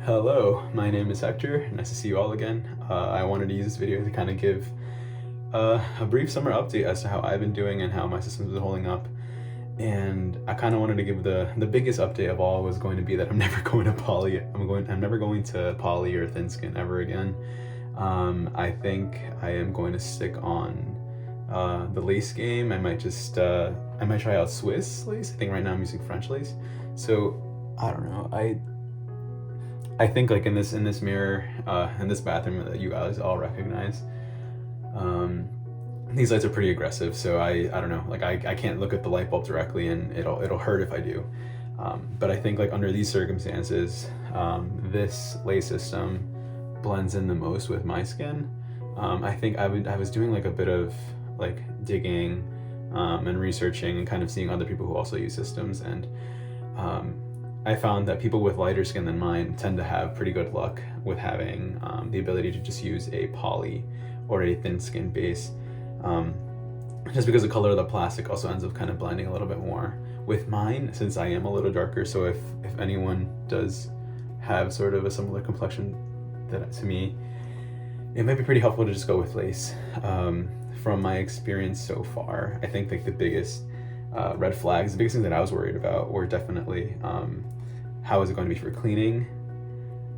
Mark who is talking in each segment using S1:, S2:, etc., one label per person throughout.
S1: Hello, my name is Hector. Nice to see you all again. I wanted to use this video to kind of give a brief summer update as to how I've been doing and how my system's been holding up. And I kind of wanted to give the biggest update of all was going to be that I'm never going to poly. I'm never going to poly or thin skin ever again. I think I am going to stick on the lace game. I might try out Swiss lace. I think right now I'm using French lace. So I don't know. I think like in this mirror, in this bathroom that you guys all recognize, these lights are pretty aggressive. So I don't know, like I can't look at the light bulb directly, and it'll hurt if I do. But I think like under these circumstances, this lace system blends in the most with my skin. I think I was doing like a bit of like digging and researching and kind of seeing other people who also use systems, and I found that people with lighter skin than mine tend to have pretty good luck with having the ability to just use a poly or a thin skin base, just because the color of the plastic also ends up kind of blending a little bit more with mine, since I am a little darker. So if anyone does have sort of a similar complexion to me, it might be pretty helpful to just go with lace. From my experience so far, I think like the biggest red flags, the biggest thing that I was worried about were definitely how is it going to be for cleaning,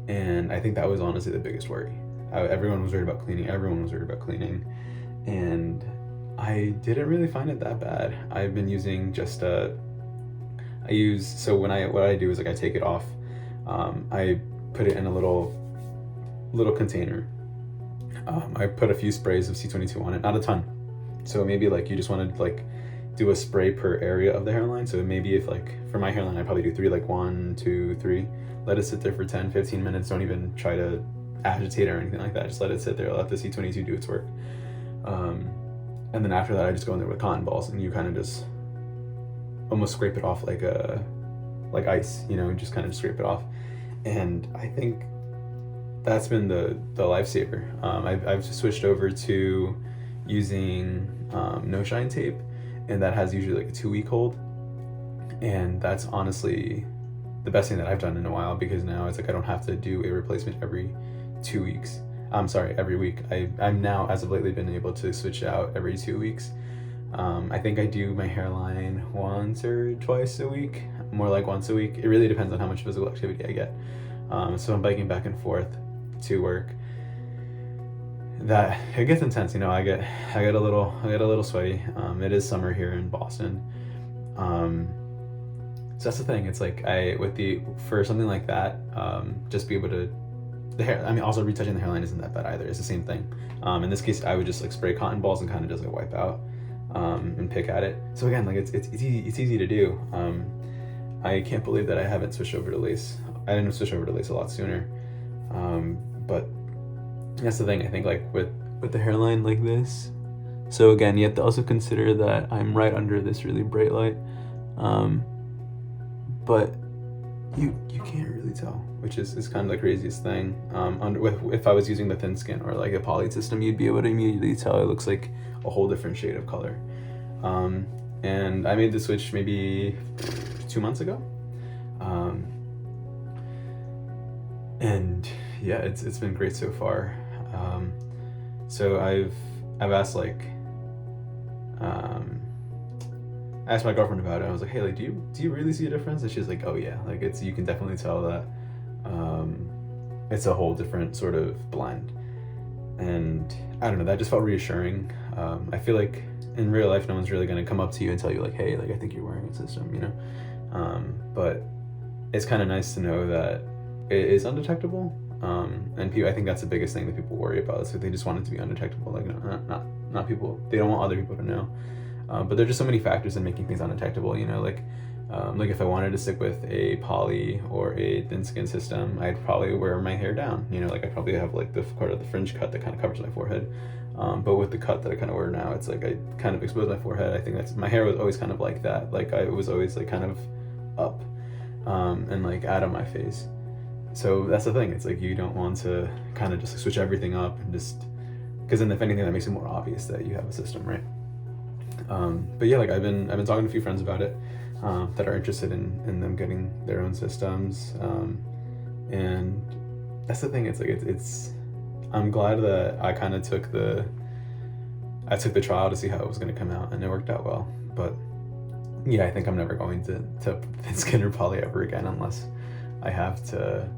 S1: and I think that was honestly the biggest worry. Everyone was worried about cleaning, and I didn't really find it that bad. I've been using just what I do is like I take it off, I put it in a little container. I put a few sprays of C22 on it, not a ton. So maybe like you just want to like do a spray per area of the hairline. So maybe if like for my hairline, I probably do 3, like 1, 2, 3. Let it sit there for 10, 15 minutes. Don't even try to agitate it or anything like that. Just let it sit there. Let the C22 do its work. And then after that, I just go in there with cotton balls, and you kind of just almost scrape it off like ice, just kind of scrape it off. And I think that's been the lifesaver. I've switched over to using no shine tape, and that has usually like a 2-week hold, and that's honestly the best thing that I've done in a while, because now it's like I don't have to do a replacement every 2 weeks. I'm sorry, every week. I'm now, as of lately, been able to switch out every 2 weeks. I think I do my hairline once or twice a week, more like once a week. It really depends on how much physical activity I get. So I'm biking back and forth to work. That it gets intense, I get a little sweaty. It is summer here in Boston. So that's the thing. It's like for something like that, just be able to also retouching the hairline isn't that bad either. It's the same thing. In this case, I would just like spray cotton balls and kind of just like wipe out and pick at it. So again, like it's easy to do. I can't believe that I haven't switched over to lace. I didn't switch over to lace a lot sooner. But that's the thing. I think like with the hairline like this. So again, you have to also consider that I'm right under this really bright light. But you can't really tell, which is kind of the craziest thing. If I was using the thin skin or like a poly system, you'd be able to immediately tell it looks like a whole different shade of color. And I made the switch maybe 2 months ago. And yeah, it's been great so far. So I've asked I asked my girlfriend about it. I was like, hey, like, do you really see a difference? And she's like, oh yeah, like you can definitely tell that it's a whole different sort of blend. And I don't know, that just felt reassuring. I feel like in real life, no one's really gonna come up to you and tell you like, hey, like I think you're wearing a system, but it's kind of nice to know that it is undetectable. And I think that's the biggest thing that people worry about, is that they just want it to be undetectable. Like not people, they don't want other people to know. But there's just so many factors in making things undetectable, like if I wanted to stick with a poly or a thin skin system, I'd probably wear my hair down, like I'd probably have like the part of the fringe cut that kind of covers my forehead. But with the cut that I kind of wear now, it's like I kind of expose my forehead. I think my hair was always kind of like that. Like I was always like kind of up and like out of my face. So that's the thing. It's like you don't want to kind of just switch everything up, and just because then if anything that makes it more obvious that you have a system, right? But yeah, like I've been talking to a few friends about it that are interested in them getting their own systems, and that's the thing. It's like it's I'm glad that I kind of took the trial to see how it was going to come out, and it worked out well. But yeah, I think I'm never going to thin skin or poly ever again unless I have to,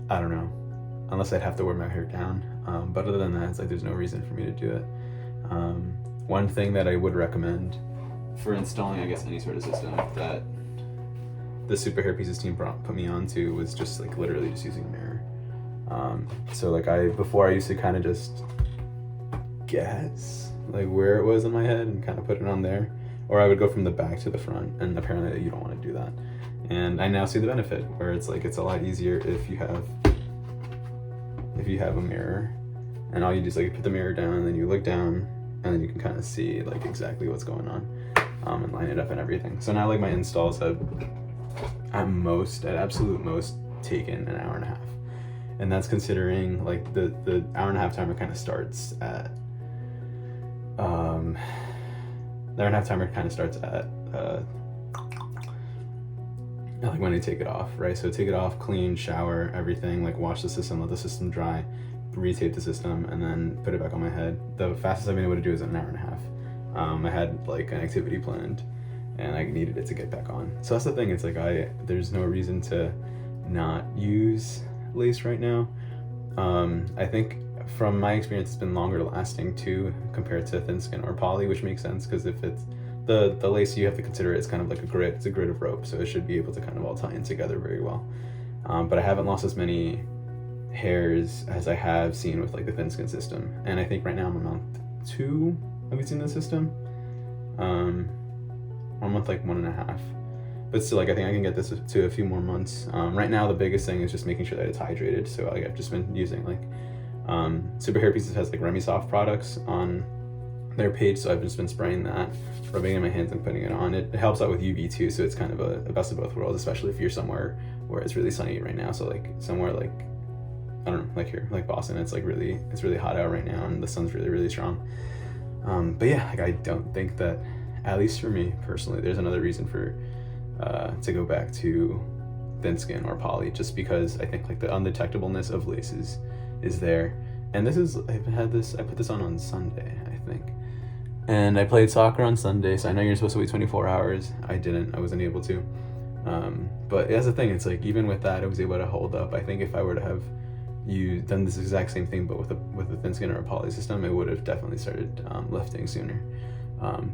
S1: I don't know, unless I'd have to wear my hair down. But other than that, it's like there's no reason for me to do it. One thing that I would recommend for installing, I guess, any sort of system that the Super Hairpieces team put me onto was just like literally just using a mirror. So like before I used to kind of just guess like where it was in my head and kind of put it on there, or I would go from the back to the front, and apparently you don't want to do that. And I now see the benefit where it's like it's a lot easier if you have a mirror, and all you do is like put the mirror down, and then you look down, and then you can kind of see like exactly what's going on, and line it up and everything. So now like my installs have at absolute most taken an hour and a half, and that's considering like the hour and a half timer kind of starts at like when I take it off, right? So take it off, clean, shower, everything, like wash the system, let the system dry, retape the system, and then put it back on my head. The fastest I've been able to do is an hour and a half. I had like an activity planned, and I needed it to get back on. So that's the thing. It's like there's no reason to not use lace right now. I think from my experience, it's been longer lasting too compared to thin skin or poly, which makes sense because if it's the lace, you have to consider it's kind of like a grid. It's a grid of rope, so it should be able to kind of all tie in together very well. But I haven't lost as many hairs as I have seen with like the thin skin system, and I think right now I'm on month 2 of using the system. I'm month like 1.5, but still, like I think I can get this to a few more months. Right now the biggest thing is just making sure that it's hydrated. So like I've just been using like Super Hairpieces has like Remy-Soft products on their page, so I've just been spraying that, rubbing it in my hands and putting it on. It helps out with UV too, so it's kind of a best of both worlds, especially if you're somewhere where it's really sunny right now. So like somewhere like, I don't know, like here, like Boston, it's really hot out right now, and the sun's really strong. But yeah, like I don't think that, at least for me personally, there's another reason for to go back to thin skin or poly, just because I think like the undetectableness of laces is there. And I put this on Sunday, I think, and I played soccer on Sunday, so I know you're supposed to wait 24 hours. I wasn't able to. But that's the thing, it's like even with that, I was able to hold up. I think if I were to have done this exact same thing but with a thin skin or a poly system, it would have definitely started lifting sooner.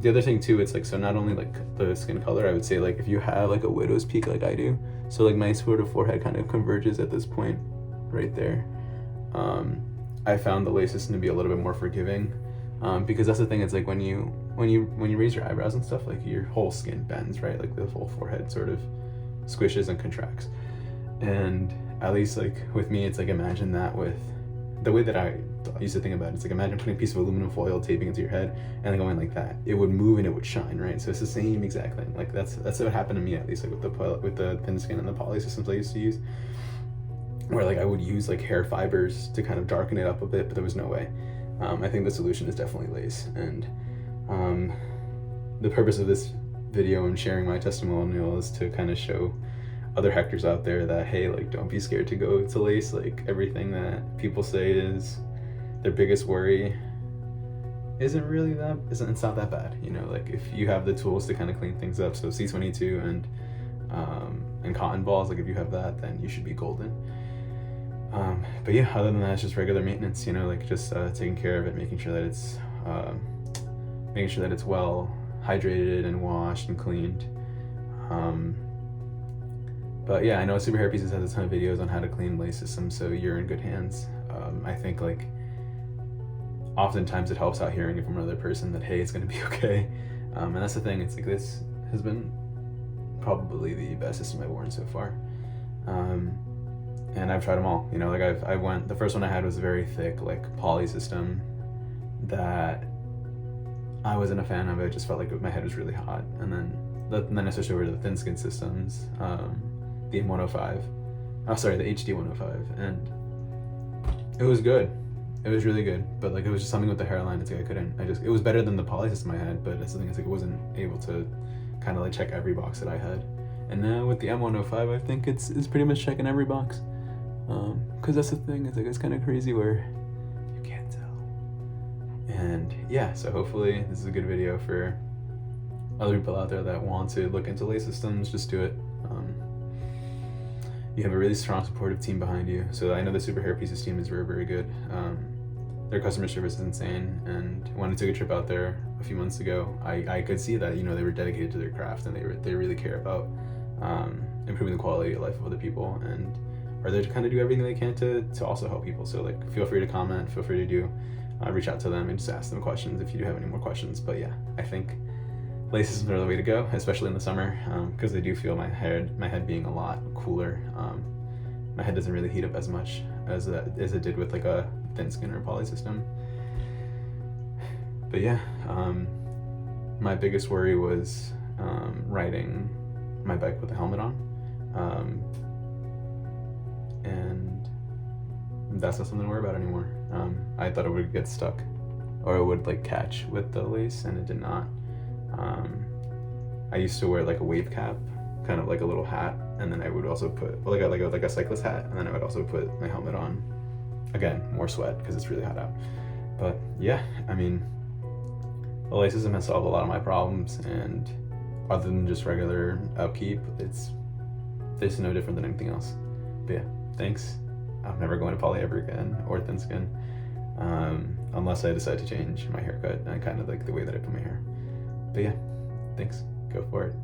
S1: The other thing too, it's like, so not only like the skin color, I would say like if you have like a widow's peak like I do, so like my sort of forehead kind of converges at this point right there. I found the lace system to be a little bit more forgiving, because that's the thing, it's like when you raise your eyebrows and stuff, like your whole skin bends, right? Like the whole forehead sort of squishes and contracts. And at least like with me, it's like, imagine that with the way that I used to think about it. It's like, imagine putting a piece of aluminum foil, taping it to your head, and then going like that. It would move and it would shine, right? So it's the same exact thing. Like that's what happened to me, at least like with the thin skin and the poly systems I used to use, where like I would use like hair fibers to kind of darken it up a bit, but there was no way. I think the solution is definitely lace. And the purpose of this video and sharing my testimonial is to kind of show other Hectors out there that, hey, like don't be scared to go to lace. Like everything that people say is their biggest worry it's not that bad, you know. Like if you have the tools to kind of clean things up, so C22 and cotton balls, like if you have that, then you should be golden. But yeah, other than that, it's just regular maintenance, you know, like just taking care of it, making sure that it's well hydrated and washed and cleaned. But yeah, I know Super Hairpieces has a ton of videos on how to clean lace systems, so you're in good hands. I think like oftentimes it helps out hearing it from another person that, hey, it's gonna be okay. And that's the thing, it's like this has been probably the best system I've worn so far. And I've tried them all, you know, like the first one I had was a very thick like poly system that I wasn't a fan of. It just felt like my head was really hot. And then I switched over to the thin skin systems, the M105, the HD 105, and it was good. It was really good, but like it was just something with the hairline. It's like it was better than the poly system I had, but that's the thing, it's like I wasn't able to kind of like check every box that I had. And now with the M105, I think it's pretty much checking every box. because that's the thing, it's like, it's kind of crazy where you can't tell. And yeah, so hopefully this is a good video for other people out there that want to look into lace systems. Just do it. You have a really strong supportive team behind you. So I know the Super Hairpieces team is very, very good. Their customer service is insane, and when I took a trip out there a few months ago, I could see that, you know, they were dedicated to their craft, and they really care about improving the quality of life of other people, and are there to kind of do everything they can to also help people. So like, feel free to comment, feel free to do reach out to them and just ask them questions if you do have any more questions. But yeah, I think lace systems are the way to go, especially in the summer, because I do feel my head being a lot cooler. My head doesn't really heat up as much as it did with like a thin skin or poly system. But yeah, my biggest worry was riding my bike with a helmet on, and that's not something to worry about anymore. I thought it would get stuck, or it would like catch with the lace, and it did not. I used to wear like a wave cap, kind of like a little hat, and then I would also put like a cyclist hat, and then I would also put my helmet on. Again, more sweat because it's really hot out. But yeah, I mean, the lace system has solved a lot of my problems, and other than just regular upkeep, it's no different than anything else. But yeah, thanks. I'm never going to poly ever again, or thin skin, unless I decide to change my haircut and kind of like the way that I put my hair. But yeah, thanks. Go for it.